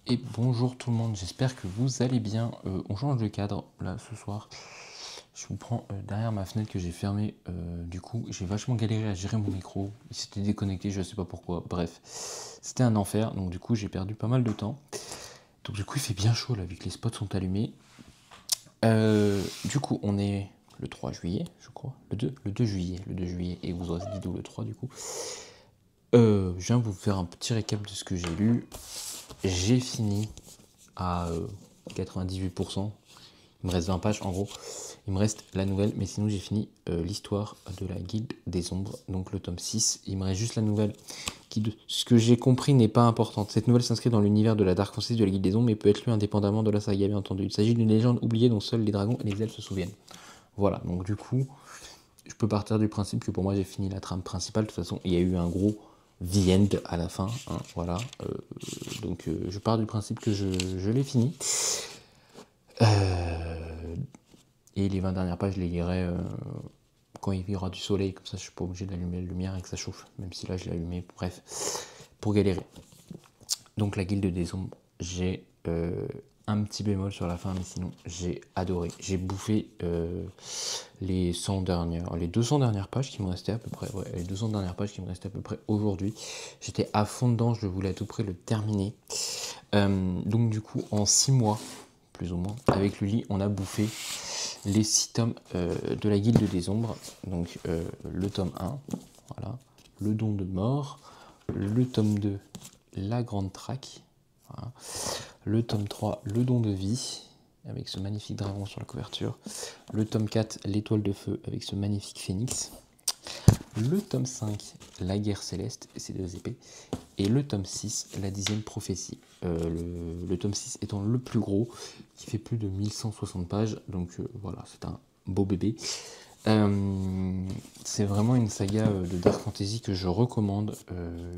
Et bonjour tout le monde, j'espère que vous allez bien. On change de cadre là ce soir. Je vous prends derrière ma fenêtre que j'ai fermée. Du coup, j'ai vachement galéré à gérer mon micro. Il s'était déconnecté, je sais pas pourquoi. Bref, c'était un enfer. Donc du coup, j'ai perdu pas mal de temps. Donc du coup, il fait bien chaud là, vu que les spots sont allumés. Du coup, on est le 3 juillet, je crois. Le 2 juillet. Le 2 juillet. Et vous aurez cette vidéo le 3 du coup. Je viens vous faire un petit récap de ce que j'ai lu. J'ai fini à 98%. Il me reste 20 pages en gros. Il me reste la nouvelle, mais sinon j'ai fini l'histoire de la Guilde des Ombres, donc le tome 6. Il me reste juste la nouvelle qui, de ce que j'ai compris, n'est pas importante. Cette nouvelle s'inscrit dans l'univers de la Dark Fantasy de la Guilde des Ombres, mais peut être lue indépendamment de la saga, bien entendu. Il s'agit d'une légende oubliée dont seuls les dragons et les elfes se souviennent. Voilà, donc du coup, je peux partir du principe que pour moi j'ai fini la trame principale. De toute façon, il y a eu un gros The End à la fin, hein, voilà. Donc je pars du principe que je l'ai fini. Et les 20 dernières pages, je les lirai quand il y aura du soleil, comme ça je suis pas obligé d'allumer la lumière et que ça chauffe, même si là je l'ai allumé, bref, pour galérer. Donc la Guilde des Ombres, j'ai un petit bémol sur la fin, mais sinon j'ai adoré. J'ai bouffé les 200 dernières pages qui me restaient à peu près, ouais, les 200 dernières pages qui me restaient à peu près aujourd'hui. J'étais à fond dedans, je voulais à tout prix le terminer. Donc du coup, en 6 mois, plus ou moins, avec Lully, on a bouffé les 6 tomes de la Guilde des Ombres. Donc le tome 1, voilà, le don de mort, le tome 2, la grande traque, voilà. Le tome 3, le don de vie, avec ce magnifique dragon sur la couverture, le tome 4, l'étoile de feu, avec ce magnifique phénix, le tome 5, la guerre céleste et ses deux épées, et le tome 6, la 10e prophétie. Le tome 6 étant le plus gros, qui fait plus de 1160 pages, donc voilà, c'est un beau bébé. C'est vraiment une saga de Dark Fantasy que je recommande.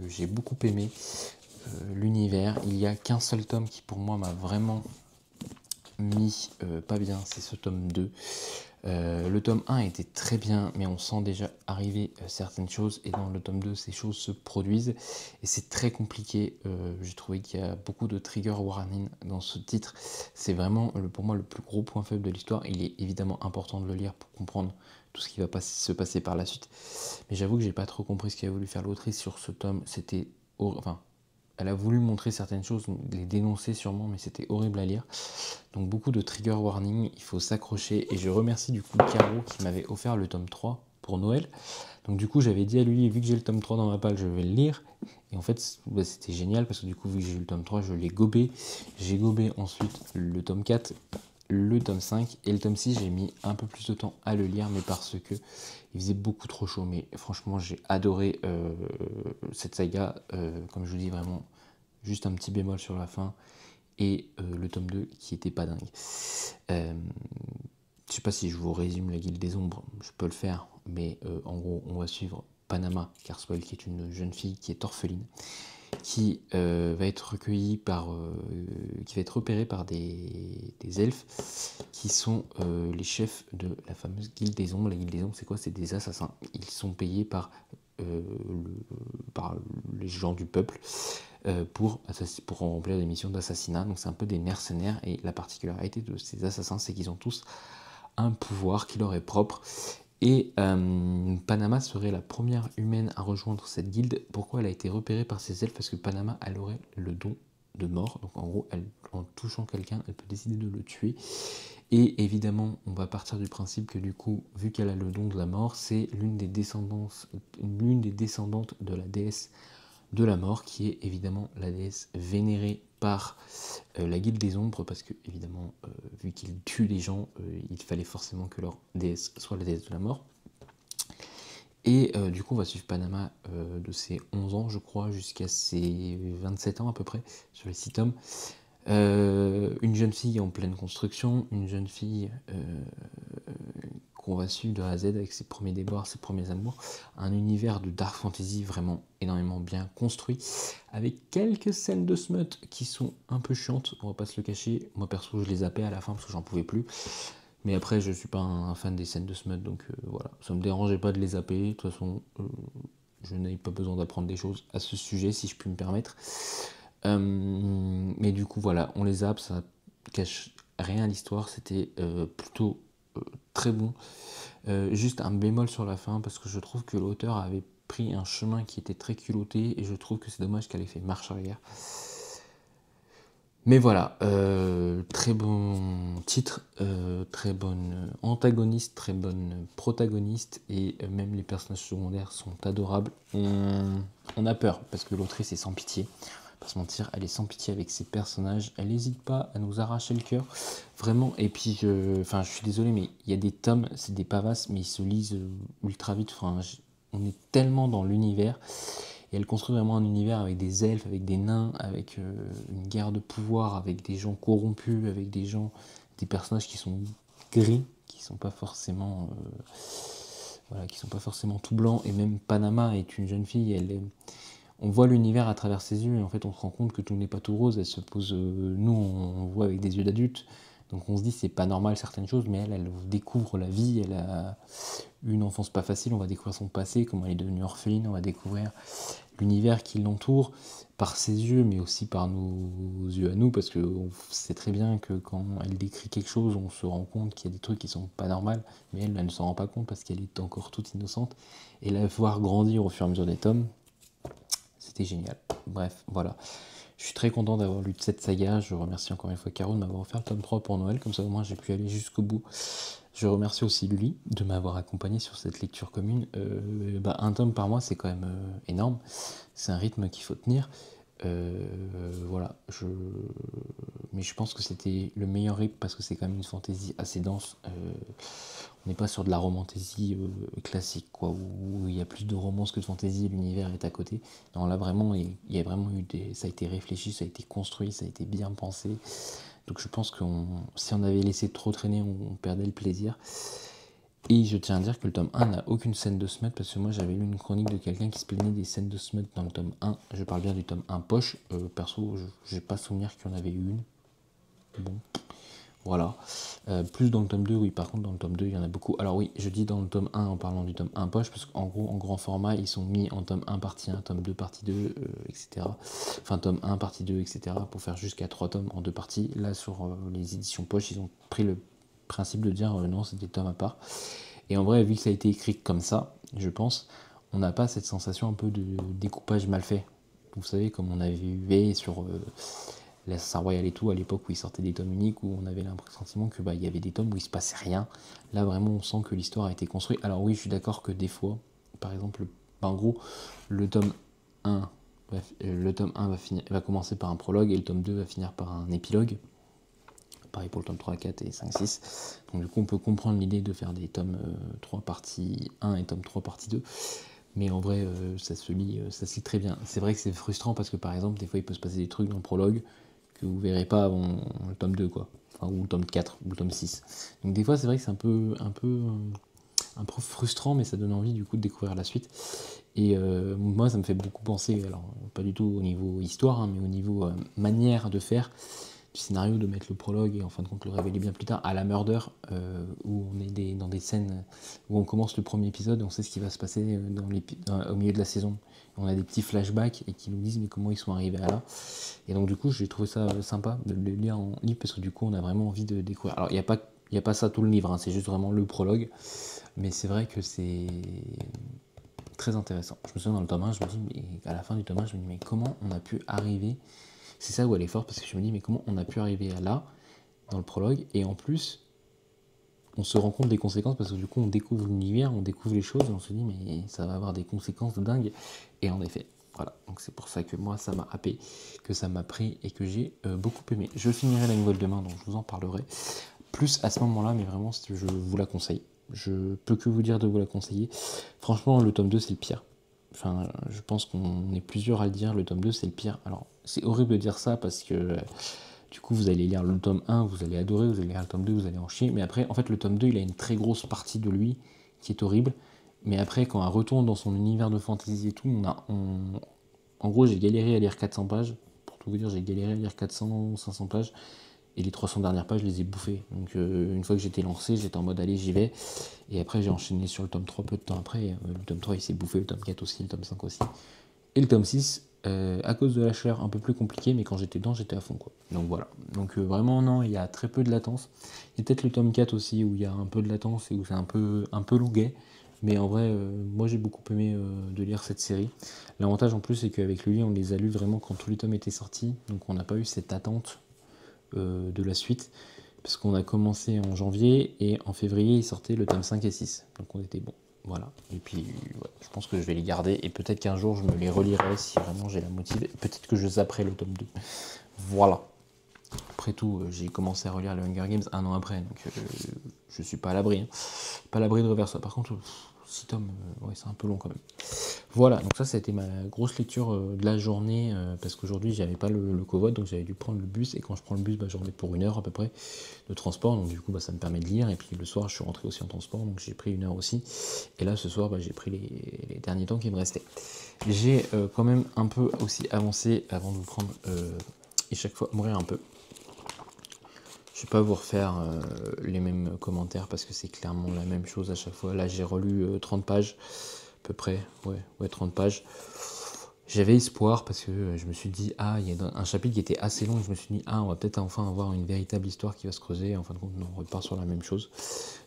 J'ai beaucoup aimé l'univers. Il n'y a qu'un seul tome qui pour moi m'a vraiment mis pas bien, c'est ce tome 2. Le tome 1 était très bien, mais on sent déjà arriver certaines choses, et dans le tome 2, ces choses se produisent, et c'est très compliqué. J'ai trouvé qu'il y a beaucoup de trigger warning dans ce titre. C'est vraiment, pour moi, le plus gros point faible de l'histoire. Il est évidemment important de le lire pour comprendre tout ce qui va se passer par la suite. Mais j'avoue que j'ai pas trop compris ce qu'a voulu faire l'autrice sur ce tome. C'était... Enfin, elle a voulu montrer certaines choses, les dénoncer sûrement, mais c'était horrible à lire. Donc beaucoup de trigger warning, il faut s'accrocher. Et je remercie du coup Caro qui m'avait offert le tome 3 pour Noël. Donc du coup j'avais dit à lui, vu que j'ai le tome 3 dans ma palle, je vais le lire. Et en fait bah, c'était génial parce que du coup vu que j'ai eu le tome 3, je l'ai gobé. J'ai gobé ensuite le tome 4, le tome 5 et le tome 6, j'ai mis un peu plus de temps à le lire, mais parce que il faisait beaucoup trop chaud. Mais franchement j'ai adoré cette saga, comme je vous dis vraiment, juste un petit bémol sur la fin. Et le tome 2 qui était pas dingue. Je sais pas si je vous résume la Guilde des Ombres, je peux le faire, mais en gros on va suivre Panama Carswell, qui est une jeune fille qui est orpheline, qui va être recueillie par, qui va être repérée par des elfes qui sont les chefs de la fameuse Guilde des Ombres. La Guilde des Ombres, c'est quoi? C'est des assassins. Ils sont payés par les gens du peuple pour remplir des missions d'assassinat. Donc c'est un peu des mercenaires, et la particularité de ces assassins, c'est qu'ils ont tous un pouvoir qui leur est propre. Et Panama serait la première humaine à rejoindre cette guilde. Pourquoi elle a été repérée par ces elfes? Parce que Panama, elle aurait le don de mort. Donc en gros, en touchant quelqu'un, elle peut décider de le tuer. Et évidemment, on va partir du principe que du coup, vu qu'elle a le don de la mort, c'est l'une des descendantes de la déesse de la mort, qui est évidemment la déesse vénérée par la Guilde des Ombres, parce que évidemment, vu qu'ils tuent les gens, il fallait forcément que leur déesse soit la déesse de la mort. Et du coup, on va suivre Panama de ses 11 ans, je crois, jusqu'à ses 27 ans à peu près, sur les 6 tomes. Une jeune fille en pleine construction, une jeune fille qu'on va suivre de A à Z avec ses premiers déboires, ses premiers amours, un univers de dark fantasy vraiment énormément bien construit, avec quelques scènes de smut qui sont un peu chiantes, on va pas se le cacher. Moi perso je les zappais à la fin parce que j'en pouvais plus, mais après je suis pas un fan des scènes de smut, donc voilà, ça me dérangeait pas de les zapper. De toute façon je n'ai pas besoin d'apprendre des choses à ce sujet, si je puis me permettre. Mais du coup, voilà, on les zappe, ça cache rien à l'histoire, c'était plutôt très bon. Juste un bémol sur la fin, parce que je trouve que l'auteur avait pris un chemin qui était très culotté, et je trouve que c'est dommage qu'elle ait fait marche arrière. Mais voilà, très bon titre, très bonne antagoniste, très bonne protagoniste, et même les personnages secondaires sont adorables. On a peur, parce que l'autrice est sans pitié. Pas se mentir, elle est sans pitié avec ses personnages, elle n'hésite pas à nous arracher le cœur, vraiment. Et puis, je suis désolé, mais il y a des tomes, c'est des pavasses, mais ils se lisent ultra vite. On est tellement dans l'univers, et elle construit vraiment un univers avec des elfes, avec des nains, avec une guerre de pouvoir, avec des gens corrompus, avec des personnages qui sont gris, qui sont pas forcément, voilà, qui sont pas forcément tout blancs. Et même Panama est une jeune fille, on voit l'univers à travers ses yeux, et en fait on se rend compte que tout n'est pas tout rose. Elle se pose, nous on voit avec des yeux d'adulte, donc on se dit c'est pas normal certaines choses, mais elle découvre la vie, elle a eu une enfance pas facile, on va découvrir son passé, comment elle est devenue orpheline, on va découvrir l'univers qui l'entoure par ses yeux, mais aussi par nos yeux à nous, parce qu'on sait très bien que quand elle décrit quelque chose, on se rend compte qu'il y a des trucs qui sont pas normaux, mais elle ne s'en rend pas compte parce qu'elle est encore toute innocente, et la voir grandir au fur et à mesure des tomes, c'était génial. Bref, voilà. Je suis très content d'avoir lu cette saga. Je remercie encore une fois Caro de m'avoir offert le tome 3 pour Noël. Comme ça, au moins, j'ai pu aller jusqu'au bout. Je remercie aussi Lully de m'avoir accompagné sur cette lecture commune. Un tome par mois, c'est quand même énorme. C'est un rythme qu'il faut tenir. Voilà. Mais je pense que c'était le meilleur rythme parce que c'est quand même une fantaisie assez dense. On n'est pas sur de la romantésie classique, quoi, où il y a plus de romance que de fantaisie, l'univers est à côté. Non, là vraiment, il y a vraiment eu ça a été réfléchi, ça a été construit, ça a été bien pensé. Donc je pense que si on avait laissé trop traîner, on perdait le plaisir. Et je tiens à dire que le tome 1 n'a aucune scène de smut, parce que moi j'avais lu une chronique de quelqu'un qui se plaignait des scènes de smut dans le tome 1. Je parle bien du tome 1 poche. Perso, je n'ai pas souvenir qu'il y en avait eu une. Bon, voilà. Plus dans le tome 2, oui, par contre dans le tome 2 il y en a beaucoup. Alors oui, je dis dans le tome 1 en parlant du tome 1 poche, parce qu'en gros, en grand format, ils sont mis en tome 1 partie 1, tome 2 partie 2, etc. Enfin, tome 1 partie 2, etc. pour faire jusqu'à 3 tomes en 2 parties. Là, sur les éditions poche, ils ont pris le principe de dire non, c'est des tomes à part. Et en vrai, vu que ça a été écrit comme ça, je pense, on n'a pas cette sensation un peu de découpage mal fait. Vous savez, comme on avait vu sur l'Assassin Royal et tout, à l'époque où il sortait des tomes uniques, où on avait l'impression que il y avait des tomes où il se passait rien. Là, vraiment, on sent que l'histoire a été construite. Alors oui, je suis d'accord que des fois, par exemple, en gros, le tome 1, va commencer par un prologue, et le tome 2 va finir par un épilogue. Pareil pour le tome 3, 4 et 5, 6. Donc du coup, on peut comprendre l'idée de faire des tomes 3 partie 1 et tome 3 partie 2. Mais en vrai, ça se lit très bien. C'est vrai que c'est frustrant parce que par exemple, des fois, il peut se passer des trucs dans le prologue que vous verrez pas avant le tome 2, quoi. Enfin, ou le tome 4, ou le tome 6. Donc des fois, c'est vrai que c'est un peu frustrant, mais ça donne envie du coup de découvrir la suite. Et moi, ça me fait beaucoup penser, alors pas du tout au niveau histoire, mais au niveau manière de faire du scénario, de mettre le prologue et en fin de compte le révéler bien plus tard à la Murder, où on est dans des scènes où on commence le premier épisode et on sait ce qui va se passer au milieu de la saison. On a des petits flashbacks et qui nous disent mais comment ils sont arrivés à là. Et donc du coup j'ai trouvé ça sympa de le lire en livre parce que du coup on a vraiment envie de découvrir. Alors il n'y a pas ça tout le livre, hein, c'est juste vraiment le prologue, mais c'est vrai que c'est très intéressant. Je me souviens dans le tome 1, je me dis, mais à la fin du tome 1, je me dis mais comment on a pu arriver. C'est ça où elle est forte, parce que je me dis, mais comment on a pu arriver à là, dans le prologue, et en plus, on se rend compte des conséquences, parce que du coup, on découvre l'univers, on découvre les choses, et on se dit, mais ça va avoir des conséquences de dingue. Et en effet, voilà. Donc c'est pour ça que moi, ça m'a happé, que ça m'a pris, et que j'ai beaucoup aimé. Je finirai la nouvelle demain, donc je vous en parlerai plus à ce moment-là, mais vraiment, je vous la conseille. Je peux que vous dire de vous la conseiller. Franchement, le tome 2, c'est le pire. Enfin, je pense qu'on est plusieurs à le dire, le tome 2 c'est le pire. Alors, c'est horrible de dire ça parce que du coup vous allez lire le tome 1, vous allez adorer, vous allez lire le tome 2, vous allez en chier. Mais après, en fait, le tome 2 il a une très grosse partie de lui qui est horrible. Mais après, quand on retourne dans son univers de fantasy et tout, en gros, j'ai galéré à lire 400 pages. Pour tout vous dire, j'ai galéré à lire 400, 500 pages. Et les 300 dernières pages, je les ai bouffées. Donc une fois que j'étais lancé, j'étais en mode allez, j'y vais. Et après, j'ai enchaîné sur le tome 3 peu de temps après. Le tome 3, il s'est bouffé, le tome 4 aussi, le tome 5 aussi. Et le tome 6, À cause de la chaleur, un peu plus compliqué, mais quand j'étais dedans, j'étais à fond, quoi. Donc voilà. Donc vraiment, non, il y a très peu de latence. Il y a peut-être le tome 4 aussi, où il y a un peu de latence et où c'est un peu longuet. Mais en vrai, moi j'ai beaucoup aimé de lire cette série. L'avantage en plus, c'est qu'avec lui, on les a lus vraiment quand tous les tomes étaient sortis. Donc on n'a pas eu cette attente de la suite. Parce qu'on a commencé en janvier et en février, il sortait le tome 5 et 6. Donc on était bon. Voilà. Et puis, ouais, je pense que je vais les garder. Et peut-être qu'un jour, je me les relirai si vraiment j'ai la motive. Peut-être que je zapperai le tome 2. Voilà. Après tout, j'ai commencé à relire le Hunger Games un an après. Donc, je suis pas à l'abri. Hein. Pas à l'abri de refaire ça. Par contre, 6 tomes, ouais, c'est un peu long quand même. Voilà, donc ça, c'était ma grosse lecture de la journée, parce qu'aujourd'hui, j'avais pas le covote, donc j'avais dû prendre le bus, et quand je prends le bus, bah, j'en ai pour 1 heure à peu près de transport, donc du coup, bah, ça me permet de lire, et puis le soir, je suis rentré aussi en transport, donc j'ai pris 1 heure aussi, et là, ce soir, bah, j'ai pris les derniers temps qui me restaient. J'ai quand même un peu aussi avancé avant de vous prendre, et chaque fois mourir un peu. Je vais pas vous refaire les mêmes commentaires, parce que c'est clairement la même chose à chaque fois. Là, j'ai relu 30 pages, à peu près, ouais 30 pages. J'avais espoir parce que je me suis dit, ah, il y a un chapitre qui était assez long, je me suis dit, ah, on va peut-être enfin avoir une véritable histoire qui va se creuser. En fin de compte, non, on repart sur la même chose.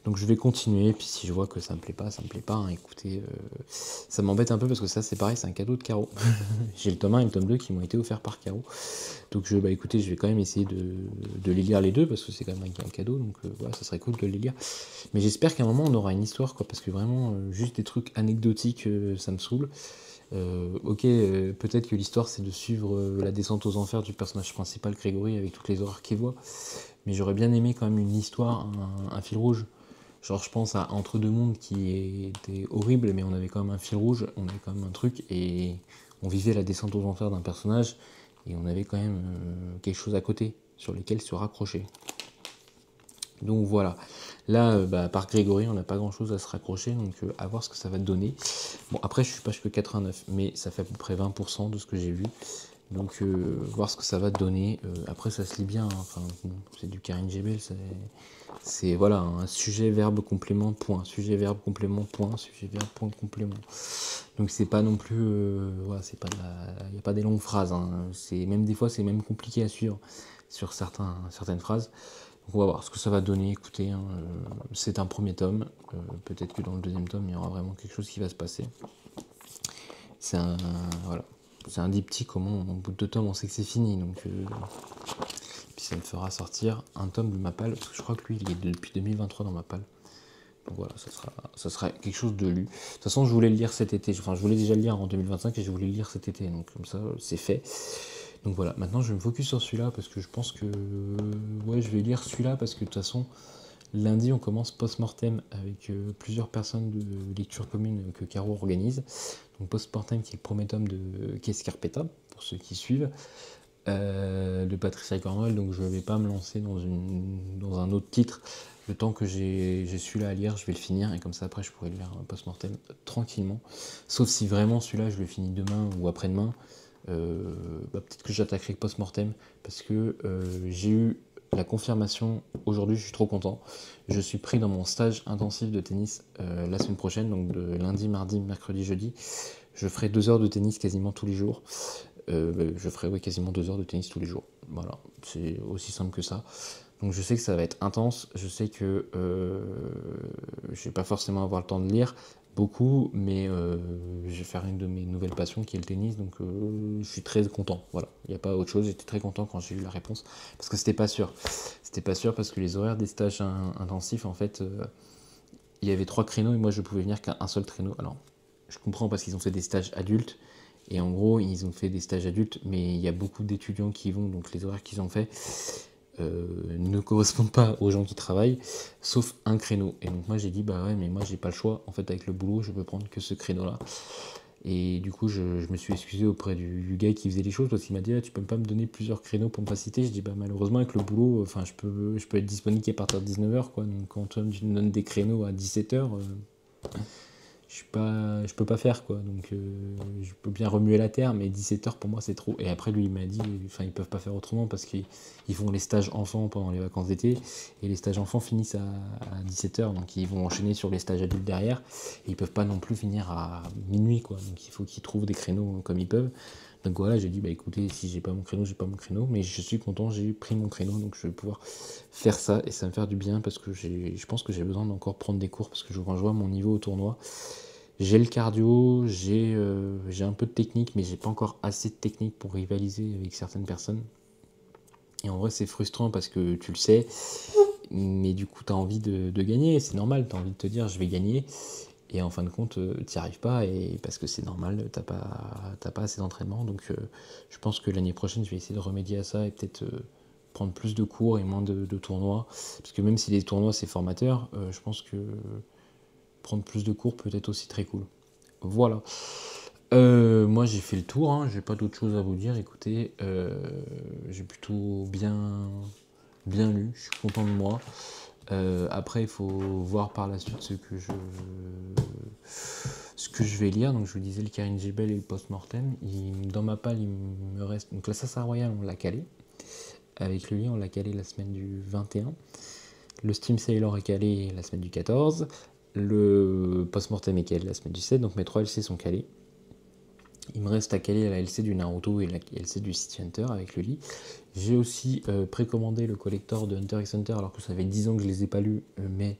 Donc je vais continuer, puis si je vois que ça me plaît pas, ça me plaît pas. Hein. Écoutez, ça m'embête un peu parce que ça, c'est pareil, c'est un cadeau de Caro. J'ai le tome 1 et le tome 2 qui m'ont été offerts par Caro. Donc bah écoutez, je vais quand même essayer de les lire les deux parce que c'est quand même un cadeau, donc voilà, ça serait cool de les lire. Mais j'espère qu'à un moment on aura une histoire, quoi, parce que vraiment, juste des trucs anecdotiques, ça me saoule. Ok, peut-être que l'histoire c'est de suivre la descente aux enfers du personnage principal Grégory avec toutes les horreurs qu'il voit, mais j'aurais bien aimé quand même une histoire, un fil rouge. Genre je pense à Entre deux mondes qui était horrible, mais on avait quand même un fil rouge, on avait quand même un truc, et on vivait la descente aux enfers d'un personnage, et on avait quand même quelque chose à côté sur lequel se raccrocher. Donc voilà, là, par Grégory, on n'a pas grand chose à se raccrocher, donc à voir ce que ça va donner. Bon, après, je suis page que 89, mais ça fait à peu près 20% de ce que j'ai vu. Donc, voir ce que ça va donner. Après, ça se lit bien, hein. Enfin, c'est du Karine Jebel, c'est voilà, un sujet, verbe, complément, point. Sujet, verbe, complément, point. Sujet, verbe, point, complément. Donc, c'est pas non plus. Voilà, c'est pas il n'y a pas des longues phrases. Hein. Même des fois, c'est même compliqué à suivre sur certaines phrases. Donc on va voir ce que ça va donner. Écoutez, hein, c'est un premier tome. Peut-être que dans le deuxième tome, il y aura vraiment quelque chose qui va se passer. C'est un, voilà, c'est un diptyque. Comment, au bout de 2 tomes, on sait que c'est fini. Donc, puis ça me fera sortir un tome de Mappal, parce que je crois que lui, il est depuis 2023 dans Mappal. Donc voilà, ça sera quelque chose de lu. De toute façon, je voulais le lire cet été. Enfin, je voulais déjà le lire en 2025 et je voulais le lire cet été. Donc comme ça, c'est fait. Donc voilà, maintenant je vais me focus sur celui-là parce que je pense que ouais, je vais lire celui-là parce que de toute façon, lundi on commence post-mortem avec plusieurs personnes de lecture commune que Caro organise. Donc post-mortem qui est le premier tome de Qu'est-ce pour ceux qui suivent, de Patricia Cornwell. Donc je ne vais pas me lancer dans un autre titre. Le temps que j'ai celui-là à lire, je vais le finir et comme ça après je pourrai lire un post-mortem tranquillement. Sauf si vraiment celui-là je le finis demain ou après-demain. Peut-être que j'attaquerai post-mortem parce que j'ai eu la confirmation aujourd'hui, je suis trop content. Je suis pris dans mon stage intensif de tennis la semaine prochaine, donc de lundi, mardi, mercredi, jeudi. Je ferai 2 heures de tennis quasiment tous les jours. Je ferai quasiment 2 heures de tennis tous les jours. Voilà, c'est aussi simple que ça. Donc je sais que ça va être intense, je sais que je vais pas forcément avoir le temps de lire beaucoup, mais je vais faire une de mes nouvelles passions qui est le tennis, donc je suis très content. Voilà, il n'y a pas autre chose, j'étais très content quand j'ai eu la réponse, parce que c'était pas sûr. C'était pas sûr parce que les horaires des stages intensifs, en fait, il y avait 3 créneaux et moi je pouvais venir qu'à un seul créneau. Alors, je comprends parce qu'ils ont fait des stages adultes, et en gros, ils ont fait des stages adultes, mais il y a beaucoup d'étudiants qui y vont, donc les horaires qu'ils ont fait ne correspondent pas aux gens qui travaillent, sauf un créneau. Et donc moi j'ai dit, bah ouais, mais moi j'ai pas le choix, en fait avec le boulot, je peux prendre que ce créneau-là. Et du coup, je me suis excusé auprès du gars qui faisait les choses parce qu'il m'a dit, ah, tu peux pas me donner plusieurs créneaux pour me faciliter. Je dis, bah malheureusement avec le boulot, enfin je peux être disponible qu'à partir de 19h, quoi. Donc quand tu me donnes des créneaux à 17h, je peux pas faire, quoi. Donc je peux bien remuer la terre, mais 17h pour moi c'est trop. Et après lui il m'a dit, enfin ils peuvent pas faire autrement parce qu'ils font les stages enfants pendant les vacances d'été et les stages enfants finissent à 17h, donc ils vont enchaîner sur les stages adultes derrière et ils peuvent pas non plus finir à minuit, quoi. Donc il faut qu'ils trouvent des créneaux comme ils peuvent. Donc voilà, j'ai dit, bah écoutez, si j'ai pas mon créneau, j'ai pas mon créneau, mais je suis content, j'ai pris mon créneau, donc je vais pouvoir faire ça, et ça va me faire du bien, parce que je pense que j'ai besoin d'encore prendre des cours, parce que quand je vois mon niveau au tournoi, j'ai le cardio, j'ai un peu de technique, mais j'ai pas encore assez de technique pour rivaliser avec certaines personnes. Et en vrai, c'est frustrant parce que tu le sais, mais du coup, tu as envie de gagner, c'est normal, tu as envie de te dire, je vais gagner. Et en fin de compte, tu n'y arrives pas, et parce que c'est normal, t'as pas assez d'entraînement. Donc je pense que l'année prochaine, je vais essayer de remédier à ça et peut-être prendre plus de cours et moins de tournois. Parce que même si les tournois, c'est formateur, je pense que prendre plus de cours peut être aussi très cool. Voilà. Moi, j'ai fait le tour, hein, j'ai pas d'autre chose à vous dire. Écoutez, j'ai plutôt bien lu, je suis content de moi. Après, il faut voir par la suite ce que je vais lire. Donc, je vous disais le Karine Gibel et le post-mortem. Dans ma palle, il me reste. Donc, la Sassa Royale, on l'a calé. Avec le lit, on l'a calé la semaine du 21. Le Steam Sailor est calé la semaine du 14. Le post-mortem est calé la semaine du 7. Donc, mes 3 LC sont calés. Il me reste à caler la LC du Naruto et la LC du City Hunter avec le lit. J'ai aussi précommandé le collector de Hunter x Hunter, alors que ça fait 10 ans que je les ai pas lus, mais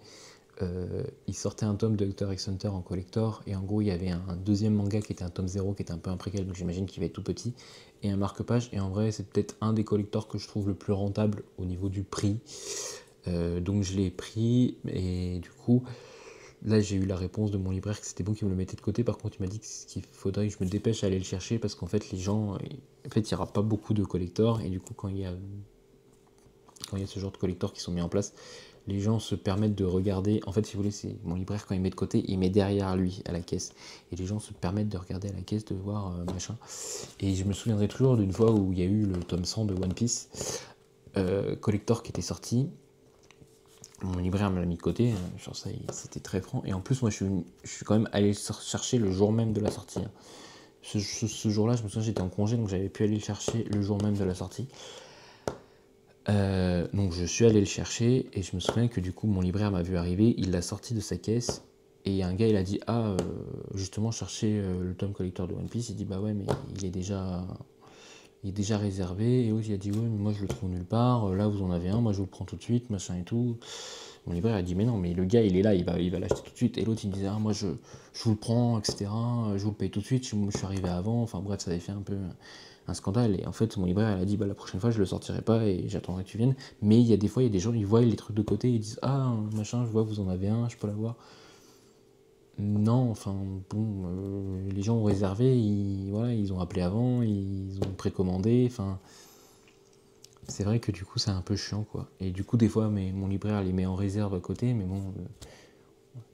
il sortait un tome de Hunter x Hunter en collector, et en gros il y avait un deuxième manga qui était un tome 0, qui était un peu un préquel, donc j'imagine qu'il va être tout petit, et un marque-page, et en vrai c'est peut-être un des collectors que je trouve le plus rentable au niveau du prix. Donc je l'ai pris, et du coup là, j'ai eu la réponse de mon libraire que c'était bon qu'il me le mettait de côté. Par contre, il m'a dit qu'il faudrait que je me dépêche à aller le chercher, parce qu'en fait, les gens, en fait, il n'y aura pas beaucoup de collectors, et du coup, quand il y a ce genre de collecteurs qui sont mis en place, les gens se permettent de regarder. En fait, si vous voulez, c'est mon libraire, quand il met de côté, il met derrière lui à la caisse, et les gens se permettent de regarder à la caisse, de voir machin. Et je me souviendrai toujours d'une fois où il y a eu le tome 100 de One Piece collector qui était sorti. Mon libraire me l'a mis de côté, genre ça, c'était très franc. Et en plus, moi, je suis quand même allé le chercher le jour même de la sortie. Ce jour-là, je me souviens, j'étais en congé, donc j'avais pu aller le chercher le jour même de la sortie. Donc je suis allé le chercher, et je me souviens que du coup, mon libraire m'a vu arriver, il l'a sorti de sa caisse, et un gars, il a dit, justement, chercher le tome collector de One Piece. Il dit, bah ouais, mais il est déjà réservé. Et l'autre, il a dit, ouais, mais moi je le trouve nulle part, là vous en avez un, moi je vous le prends tout de suite, machin et tout. Mon libraire a dit, mais non, mais le gars il est là, il va l'acheter tout de suite. Et l'autre il me disait, moi je vous le prends, etc., je vous le paye tout de suite, je suis arrivé avant. Enfin bref, ça avait fait un peu un scandale. Et en fait, mon libraire il a dit, la prochaine fois je le sortirai pas, et j'attendrai que tu viennes. Mais il y a des fois, il y a des gens, ils voient les trucs de côté, ils disent, machin, je vois, vous en avez un, je peux l'avoir. Non, enfin bon, les gens ont réservé, ils ont appelé avant, ils ont précommandé, enfin c'est vrai que du coup c'est un peu chiant, quoi. Et du coup des fois mon libraire les met en réserve à côté, mais bon,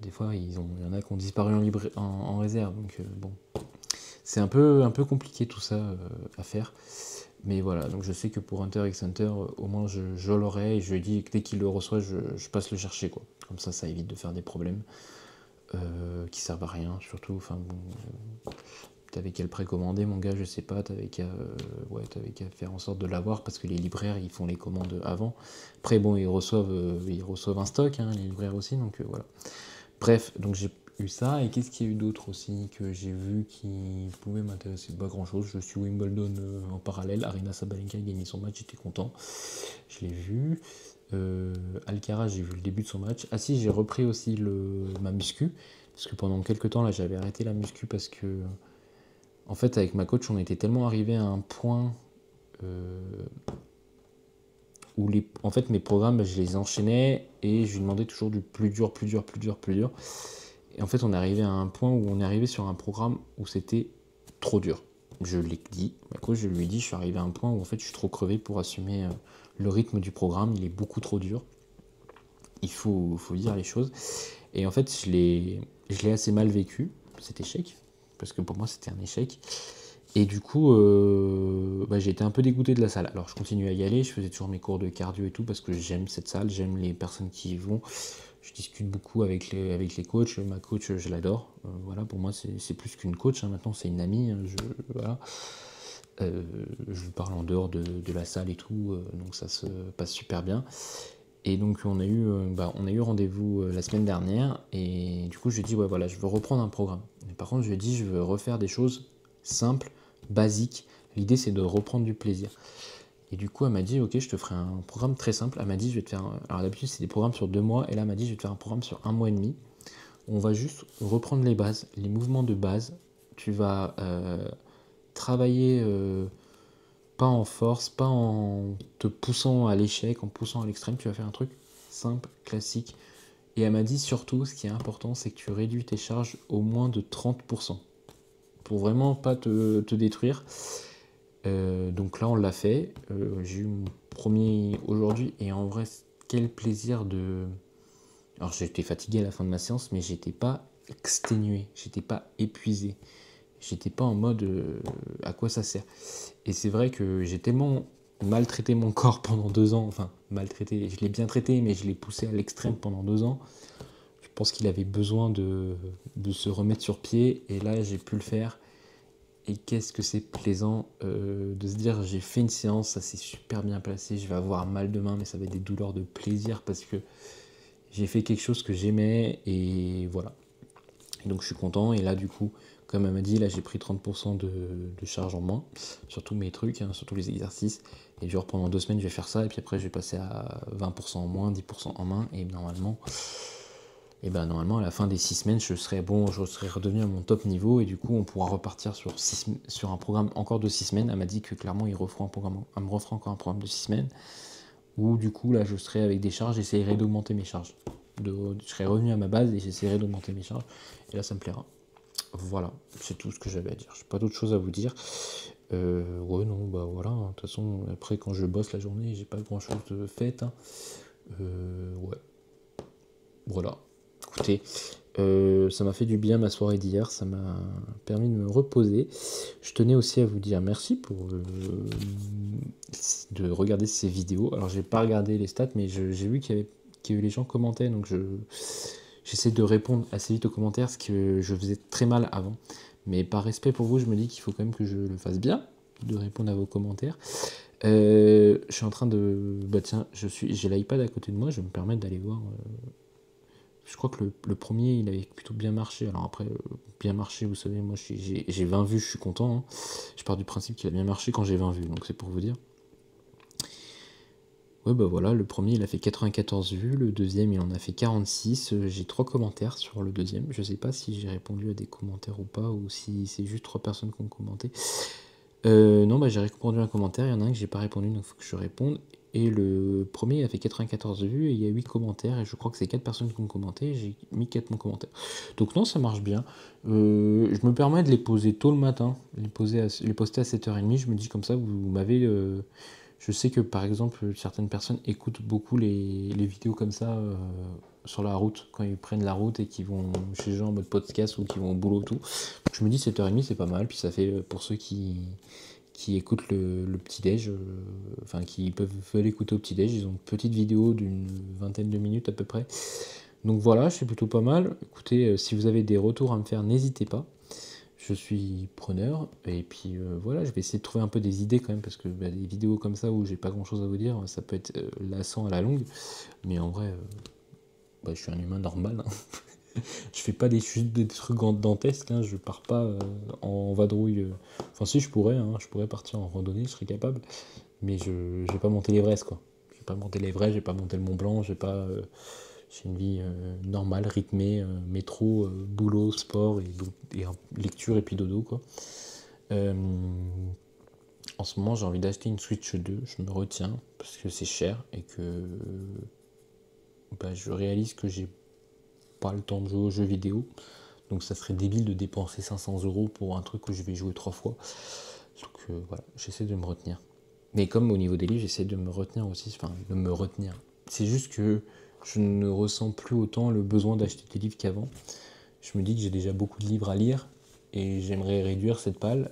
des fois il y en a qui ont disparu en réserve, donc bon, c'est un peu compliqué tout ça à faire. Mais voilà, donc je sais que pour Hunter x Hunter, au moins je l'aurai, et je lui ai dit que dès qu'il le reçoit, je passe le chercher, quoi. Comme ça évite de faire des problèmes qui servent à rien, surtout. Enfin bon, t'avais qu'à le précommander, mon gars, je sais pas, t'avais qu'à faire en sorte de l'avoir, parce que les libraires ils font les commandes avant. Après bon, ils reçoivent un stock, hein, les libraires aussi, donc voilà. Bref, donc j'ai eu ça. Et qu'est-ce qu'il y a eu d'autre aussi que j'ai vu qui pouvait m'intéresser? Pas grand chose. Je suis Wimbledon en parallèle, Arina Sabalenka a gagné son match, j'étais content, je l'ai vu. Alcaraz, j'ai vu le début de son match. Ah si, j'ai repris aussi ma muscu, parce que pendant quelques temps là j'avais arrêté la muscu, parce que en fait avec ma coach on était tellement arrivé à un point où en fait mes programmes je les enchaînais, et je lui demandais toujours du plus dur, plus dur, plus dur, plus dur. Et en fait on est arrivé à un point où on est arrivé sur un programme où c'était trop dur. Je l'ai dit, ma coach, je lui ai dit, je suis arrivé à un point où en fait je suis trop crevé pour assumer le rythme du programme, il est beaucoup trop dur. Il faut dire les choses. Et en fait, je l'ai assez mal vécu, cet échec, parce que pour moi, c'était un échec. Et du coup, j'ai été un peu dégoûté de la salle. Alors, je continue à y aller, je faisais toujours mes cours de cardio et tout, parce que j'aime cette salle, j'aime les personnes qui y vont. Je discute beaucoup avec les coachs. Ma coach, je l'adore. Voilà, pour moi, c'est plus qu'une coach, hein. Maintenant, c'est une amie. Voilà. Je lui parle en dehors de la salle et tout, donc ça se passe super bien. Et donc on a eu rendez-vous la semaine dernière, et du coup je lui ai dit, voilà, je veux reprendre un programme. Mais par contre je lui ai dit, je veux refaire des choses simples, basiques, L'idée, c'est de reprendre du plaisir. Et du coup, elle m'a dit, ok, je te ferai un programme très simple. Elle m'a dit, je vais te faire... Alors d'habitude, c'est des programmes sur 2 mois. Et là, elle m'a dit, je vais te faire un programme sur 1 mois et demi. On va juste reprendre les bases, les mouvements de base. Tu vas travailler pas en force, pas en te poussant à l'échec, en poussant à l'extrême. Tu vas faire un truc simple, classique. Et elle m'a dit surtout, ce qui est important, c'est que tu réduis tes charges au moins de 30%. Pour vraiment pas te détruire. Donc là, on l'a fait. J'ai eu mon premier aujourd'hui. Et en vrai, quel plaisir de... Alors j'étais fatigué à la fin de ma séance, mais j'étais pas exténué. J'étais pas épuisé. J'étais pas en mode à quoi ça sert. Et c'est vrai que j'ai tellement maltraité mon corps pendant 2 ans. Enfin, maltraité, je l'ai bien traité, mais je l'ai poussé à l'extrême pendant 2 ans. Je pense qu'il avait besoin de se remettre sur pied. Et là, j'ai pu le faire. Et qu'est-ce que c'est plaisant de se dire j'ai fait une séance, ça s'est super bien passé, je vais avoir mal demain, mais ça va être des douleurs de plaisir parce que j'ai fait quelque chose que j'aimais et voilà. Et donc je suis content. Et là, du coup, comme elle m'a dit, là j'ai pris 30% de charge en moins sur tous mes trucs, hein, sur tous les exercices. Et genre pendant 2 semaines, je vais faire ça. Et puis après, je vais passer à 20% en moins, 10% en main. Et normalement, à la fin des 6 semaines, je serai redevenu à mon top niveau. Et du coup, on pourra repartir sur un programme encore de 6 semaines. Elle m'a dit que clairement, elle me refera encore un programme de 6 semaines. Où du coup, là, je serai avec des charges, j'essaierai d'augmenter mes charges. Je serai revenu à ma base et j'essaierai d'augmenter mes charges. Et là, ça me plaira. Voilà, c'est tout ce que j'avais à dire. Je n'ai pas d'autre chose à vous dire. Ouais, non, bah voilà. De toute façon, après, quand je bosse la journée, j'ai pas grand chose de fait. Hein. Ouais. Voilà. Écoutez, ça m'a fait du bien ma soirée d'hier, ça m'a permis de me reposer. Je tenais aussi à vous dire merci pour de regarder ces vidéos. Alors j'ai pas regardé les stats, mais j'ai vu qu'il y a eu les gens commentaient, donc j'essaie de répondre assez vite aux commentaires, ce que je faisais très mal avant. Mais par respect pour vous, je me dis qu'il faut quand même que je le fasse bien, de répondre à vos commentaires. Je suis en train de... Bah tiens, j'ai l'iPad à côté de moi, je vais me permettre d'aller voir... Je crois que le premier, il avait plutôt bien marché. Alors après, bien marché, vous savez, moi j'ai 20 vues, je suis content. Hein. Je pars du principe qu'il a bien marché quand j'ai 20 vues, donc c'est pour vous dire. Ouais, bah voilà, le premier, il a fait 94 vues, le deuxième, il en a fait 46. J'ai 3 commentaires sur le deuxième. Je sais pas si j'ai répondu à des commentaires ou pas, ou si c'est juste 3 personnes qui ont commenté. Non, bah j'ai répondu à un commentaire, il y en a un que j'ai pas répondu, donc il faut que je réponde. Et le premier, il a fait 94 vues et il y a 8 commentaires. Et je crois que c'est 4 personnes qui ont commenté. J'ai mis 4 commentaires. Donc non, ça marche bien. Je me permets de les poser tôt le matin. Les poster à 7h30. Je me dis comme ça, vous m'avez... je sais que par exemple, certaines personnes écoutent beaucoup les vidéos comme ça sur la route. Quand ils prennent la route et qu'ils vont chez les gens en mode podcast ou qu'ils vont au boulot tout. Donc, je me dis 7h30, c'est pas mal. Puis ça fait pour ceux qui écoutent le petit-déj, enfin qui veulent écouter au petit-déj, ils ont une petite vidéo d'une 20aine de minutes à peu près. Donc voilà, c'est plutôt pas mal. Écoutez, si vous avez des retours à me faire, n'hésitez pas. Je suis preneur. Et puis voilà, je vais essayer de trouver un peu des idées quand même, parce que des vidéos comme ça où j'ai pas grand-chose à vous dire, ça peut être lassant à la longue. Mais en vrai, je suis un humain normal. Hein. Je fais pas des trucs dantesques, hein, je pars pas en vadrouille. Enfin si je pourrais partir en randonnée, je serais capable, mais je vais pas monter l'Everest quoi. Je vais pas monter l'Everest, je vais pas monter le Mont Blanc, j'ai une vie normale, rythmée, métro, boulot, sport et lecture et puis dodo quoi. En ce moment j'ai envie d'acheter une Switch 2, je me retiens parce que c'est cher et que je réalise que j'ai pas le temps de jouer aux jeux vidéo, donc ça serait débile de dépenser 500 € pour un truc où je vais jouer 3 fois. Donc voilà, j'essaie de me retenir. Mais comme au niveau des livres, j'essaie de me retenir aussi, enfin de me retenir. C'est juste que je ne ressens plus autant le besoin d'acheter des livres qu'avant. Je me dis que j'ai déjà beaucoup de livres à lire et j'aimerais réduire cette palle.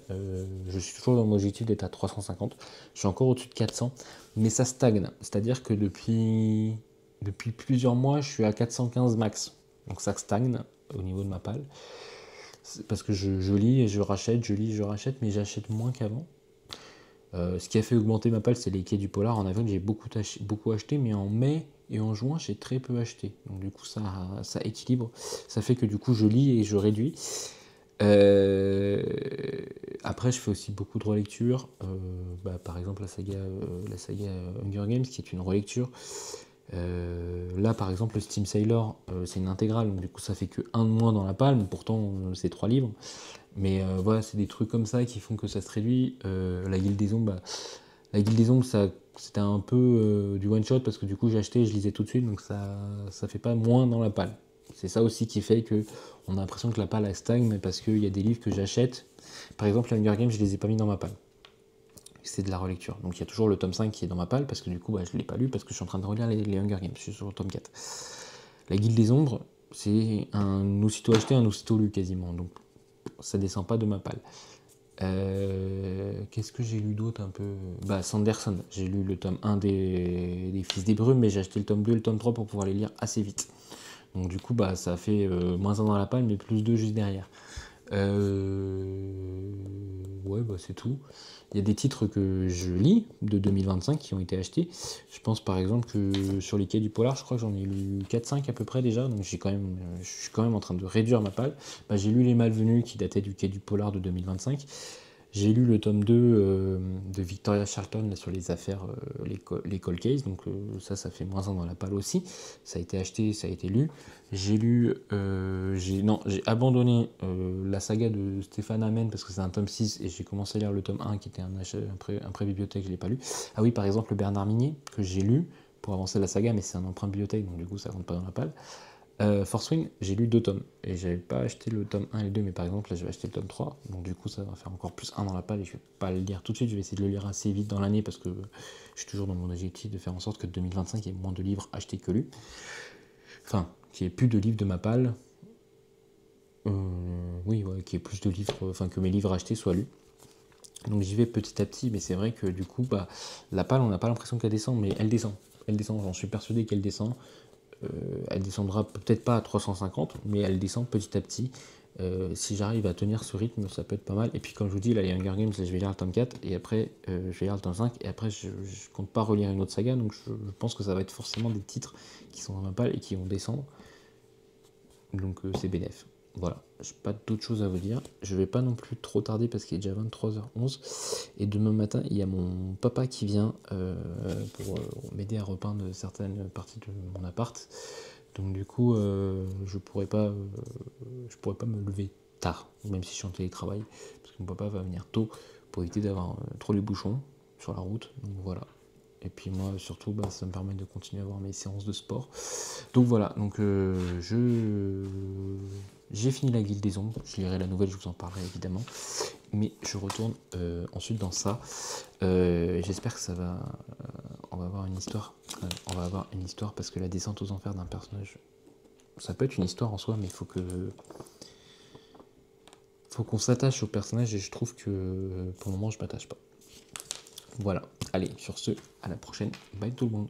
Je suis toujours dans mon objectif d'être à 350. Je suis encore au-dessus de 400, mais ça stagne. C'est-à-dire que depuis plusieurs mois, je suis à 415 max. Donc ça stagne au niveau de ma palle. Parce que je lis et je rachète, je lis et je rachète, mais j'achète moins qu'avant. Ce qui a fait augmenter ma palle, c'est les quais du polar. En avril, j'ai beaucoup acheté, mais en mai et en juin, j'ai très peu acheté. Donc du coup, ça équilibre. Ça fait que du coup, je lis et je réduis. Euh, Après, je fais aussi beaucoup de relectures. Par exemple, la saga Hunger Games, qui est une relecture. Là, par exemple, le Steam Sailor, c'est une intégrale, donc du coup, ça fait que un de moins dans la palme. Pourtant, c'est 3 livres. Mais voilà, c'est des trucs comme ça qui font que ça se réduit. La Guilde des Ombres, la Guilde des Ombres, c'était un peu du one shot parce que du coup, j'ai acheté et je lisais tout de suite, donc ça fait pas moins dans la palle. C'est ça aussi qui fait que on a l'impression que la palle elle stagne, mais parce qu'il y a des livres que j'achète. Par exemple, la Hunger Games, je les ai pas mis dans ma palle. C'est de la relecture. Donc il y a toujours le tome 5 qui est dans ma palle parce que du coup, je ne l'ai pas lu parce que je suis en train de relire les Hunger Games. Je suis sur le tome 4. La Guilde des Ombres, c'est un aussitôt acheté, un aussitôt lu quasiment. Donc ça descend pas de ma palle. Qu'est-ce que j'ai lu d'autre un peu? Sanderson, j'ai lu le tome 1 des Fils des Brumes, mais j'ai acheté le tome 2 et le tome 3 pour pouvoir les lire assez vite. Donc du coup, ça fait moins 1 dans la palle, mais plus 2 juste derrière. Ouais, c'est tout. Il y a des titres que je lis de 2025 qui ont été achetés. Je pense par exemple que sur les quais du Polar, je crois que j'en ai lu 4-5 à peu près déjà, donc je suis quand même en train de réduire ma palle. J'ai lu Les Malvenus qui dataient du quai du Polar de 2025. J'ai lu le tome 2 de Victoria Charlton là, sur les affaires, les cold cases, donc ça fait moins 1 dans la palle aussi. Ça a été acheté, ça a été lu. J'ai lu, j'ai abandonné la saga de Stéphane Amen parce que c'est un tome 6 et j'ai commencé à lire le tome 1 qui était un pré-bibliothèque, je ne l'ai pas lu. Ah oui, par exemple, Bernard Minier, que j'ai lu pour avancer la saga, mais c'est un emprunt bibliothèque, donc du coup ça compte pas dans la palle. Force Wing, j'ai lu 2 tomes et j'avais pas acheté le tome 1 et le 2, mais par exemple là je vais acheter le tome 3, donc du coup ça va faire encore plus 1 dans la palle et je vais pas le lire tout de suite, je vais essayer de le lire assez vite dans l'année parce que je suis toujours dans mon objectif de faire en sorte que 2025 il y ait moins de livres achetés que lus, enfin qu'il y ait plus de livres de ma palle, oui ouais, qu'il y ait plus de livres, enfin que mes livres achetés soient lus. Donc j'y vais petit à petit, mais c'est vrai que du coup la palle on n'a pas l'impression qu'elle descend, mais elle descend, j'en suis persuadé qu'elle descend. Elle descendra peut-être pas à 350, mais elle descend petit à petit. Si j'arrive à tenir ce rythme, ça peut être pas mal. Et puis comme je vous dis, là, les Hunger Games, là, je vais lire le tome 4, et après, je vais lire le tome 5, et après, je compte pas relire une autre saga, donc je pense que ça va être forcément des titres qui sont dans ma palle et qui vont descendre. Donc c'est bénéf. Voilà, j'ai pas d'autre chose à vous dire. Je vais pas non plus trop tarder parce qu'il est déjà 23h11. Et demain matin, il y a mon papa qui vient pour m'aider à repeindre certaines parties de mon appart. Donc du coup, je pourrais pas me lever tard, même si je suis en télétravail, parce que mon papa va venir tôt pour éviter d'avoir trop les bouchons sur la route. Donc voilà. Et puis moi surtout, ça me permet de continuer à avoir mes séances de sport. Donc voilà, donc j'ai fini la Guilde des Ombres, je lirai la nouvelle, je vous en parlerai évidemment. Mais je retourne ensuite dans ça. J'espère que ça va. On va avoir une histoire. On va avoir une histoire parce que la descente aux enfers d'un personnage, ça peut être une histoire en soi, mais il faut qu'on s'attache au personnage et je trouve que pour le moment je m'attache pas. Voilà. Allez, sur ce, à la prochaine. Bye tout le monde.